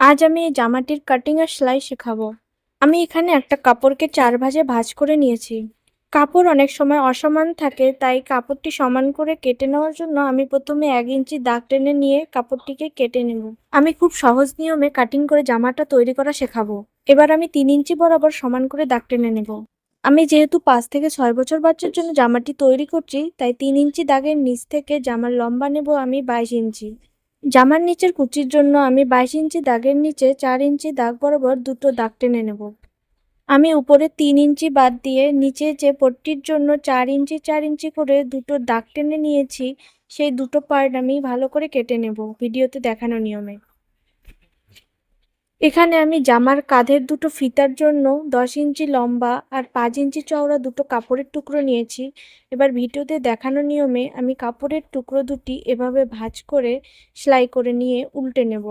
আজ আমি এই জামাটির কাটিং আর সেলাই শেখাবো। আমি এখানে একটা কাপড়কে 4 ভাঁজে ভাঁজ করে নিয়েছি। কাপড় অনেক সময় অসমান থাকে, তাই কাপড়টি সমান করে কেটে নেওয়ার জন্য আমি প্রথমে 1 ইঞ্চি দাগ টেনে নিয়ে কাপড়টিকে কেটে নেব। আমি খুব সহজ নিয়মে কাটিং করে জামাটা তৈরি করা শেখাবো। এবার আমি 3 ইঞ্চি বরাবর সমান করে দাগ টেনে নেব। আমি যেহেতু 5 থেকে 6 বছর বাচ্চার জন্য জামাটি তৈরি করছি, তাই 3 ইঞ্চি দাগের নিচ থেকে জামার লম্বা নেব আমি 22 ইঞ্চি। জামার নিচের কুচির জন্য আমি 22 ইঞ্চি দাগের নিচে 4 ইঞ্চি দাগ বরাবর দুটো দাগ টেনে নেব। আমি উপরে 3 ইঞ্চি বাদ দিয়ে নিচে যে পট্টির জন্য 4 ইঞ্চি 4 ইঞ্চি করে দুটো দাগ টেনে নিয়েছি, সেই দুটো পার্ট আমি ভালো করে কেটে নেব ভিডিওতে দেখানো নিয়মে। এখানে আমি জামার কাঁধের দুটো ফিতার জন্য 10 ইঞ্চি লম্বা আর 5 ইঞ্চি চওড়া দুটো কাপড়ের টুকরো নিয়েছি। এবার ভিডিওতে দেখানো নিয়মে আমি কাপড়ের টুকরো দুটি এভাবে ভাঁজ করে সেলাই করে নিয়ে উল্টে নেব।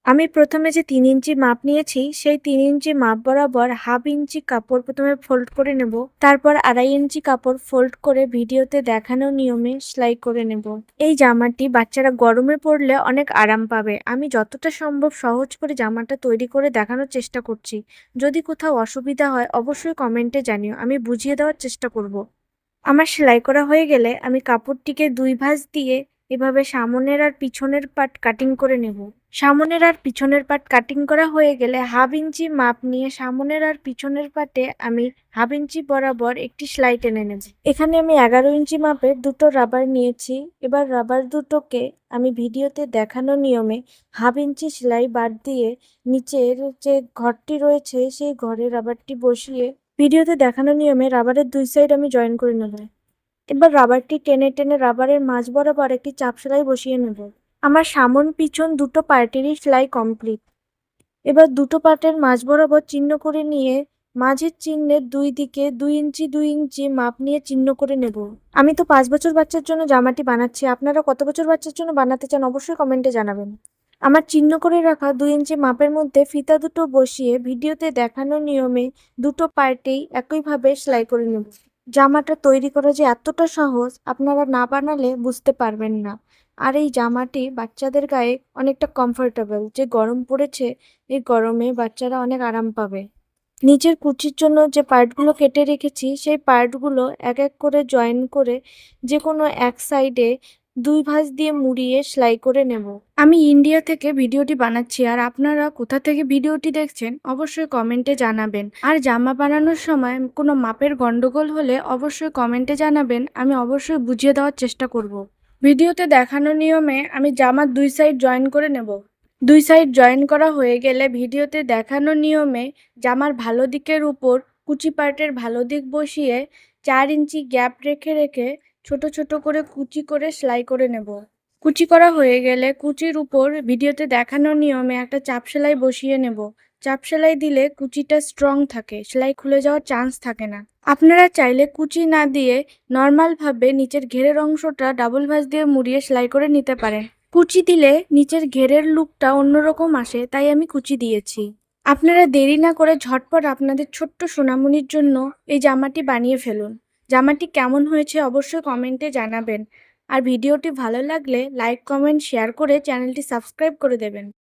আমি প্রথমে যে 3 ইঞ্চি মাপ নিয়েছি, সেই 3 ইঞ্চি মাপ বরাবর হাফ ইঞ্চি কাপড় প্রথমে ফোল্ড করে নেব। তারপর 2.5 ইঞ্চি কাপড় ফোল্ড করে ভিডিওতে দেখানো নিয়মে সেলাই করে নেব। এই জামাটি বাচ্চারা গরমে পরলে অনেক আরাম পাবে। আমি যতটা সম্ভব সহজ করে জামাটা তৈরি করে দেখানোর চেষ্টা করছি। যদি কোথাও অসুবিধা হয় অবশ্যই কমেন্টে জানিও, আমি বুঝিয়ে দেওয়ার চেষ্টা করব। আমার সেলাই করা হয়ে গেলে আমি কাপড়টিকে 2 ভাঁজ দিয়ে এভাবে সামনের আর পিছনের পার্ট কাটিং করে নেব। সামনের আর পিছনের পার্ট কাটিং করা হয়ে গেলে হাফ ইঞ্চি মাপ নিয়ে সামনের আর পিছনের পার্টে আমি হাফ ইঞ্চি বরাবর একটি সেলাই টেনে নেব। এখানে আমি 11 ইঞ্চি মাপের দুটো রাবার নিয়েছি। এবার রাবার দুটোকে আমি ভিডিওতে দেখানো নিয়মে হাফ ইঞ্চি সেলাই বাদ দিয়ে নিচের যে ঘরটি রয়েছে সেই ঘরে রাবারটি বসিয়ে ভিডিওতে দেখানো নিয়মে রাবারের 2 সাইড আমি জয়েন করে নেব। এবার রাবারটি টেনে টেনে রাবারের মাঝ বরাবর একটি চাপ সেলাই বসিয়ে নেব। আমার সামন পিছন দুটো পার্টেরই সেলাই কমপ্লিট। এবার দুটো পার্টের মাঝ বরাবর চিহ্ন করে নিয়ে মাঝের চিহ্নের 2 দিকে 2 ইঞ্চি 2 ইঞ্চি মাপ নিয়ে চিহ্ন করে নেব। আমি তো 5 বছর বাচ্চার জন্য জামাটি বানাচ্ছি, আপনারা কত বছর বাচ্চার জন্য বানাতে চান অবশ্যই কমেন্টে জানাবেন। আমার চিহ্ন করে রাখা 2 ইঞ্চি মাপের মধ্যে ফিতা দুটো বসিয়ে ভিডিওতে দেখানো নিয়মে দুটো পার্টেই একইভাবে সেলাই করে নেব। জামাটা তৈরি করা যে এতটা সহজ, আপনারা না বানালে বুঝতে পারবেন না। আর এই জামাটি বাচ্চাদের গায়ে অনেকটা কমফোর্টেবল। যে গরম পড়েছে, এই গরমে বাচ্চারা অনেক আরাম পাবে। নিচের কুচির জন্য যে পার্টগুলো কেটে রেখেছি, সেই পার্টগুলো এক এক করে জয়েন করে যে কোনো এক সাইডে 2 ভাঁজ দিয়ে মুড়িয়ে সেলাই করে নেব। আমি ইন্ডিয়া থেকে ভিডিওটি বানাচ্ছি, আর আপনারা কোথা থেকে ভিডিওটি দেখছেন অবশ্যই কমেন্টে জানাবেন। আর জামা বানানোর সময় কোনো মাপের গন্ডগোল হলে অবশ্যই কমেন্টে জানাবেন, আমি অবশ্যই বুঝিয়ে দেওয়ার চেষ্টা করব। ভিডিওতে দেখানো নিয়মে আমি জামার 2 সাইড জয়েন করে নেব। 2 সাইড জয়েন করা হয়ে গেলে ভিডিওতে দেখানো নিয়মে জামার ভালো দিকের উপর কুচি পার্টের ভালো দিক বসিয়ে 4 ইঞ্চি গ্যাপ রেখে রেখে ছোট ছোট করে কুচি করে সেলাই করে নেব। কুচি করা হয়ে গেলে কুচির উপর ভিডিওতে দেখানো নিয়মে একটা চাপ সেলাই বসিয়ে নেব। চাপ সেলাই দিলে কুচিটা স্ট্রং থাকে, সেলাই খুলে যাওয়ার চান্স থাকে না। আপনারা চাইলে কুচি না দিয়ে নর্মালভাবে নিচের ঘেরের অংশটা ডাবল ভাঁজ দিয়ে মুড়িয়ে সেলাই করে নিতে পারেন। কুচি দিলে নিচের ঘেরের লুকটা অন্যরকম আসে, তাই আমি কুচি দিয়েছি। আপনারা দেরি না করে ঝটপট আপনাদের ছোট্ট সোনামণির জন্য এই জামাটি বানিয়ে ফেলুন। জামাটি কেমন হয়েছে অবশ্যই কমেন্টে জানাবেন। আর ভিডিওটি ভালো লাগলে লাইক কমেন্ট শেয়ার করে চ্যানেলটি সাবস্ক্রাইব করে দেবেন।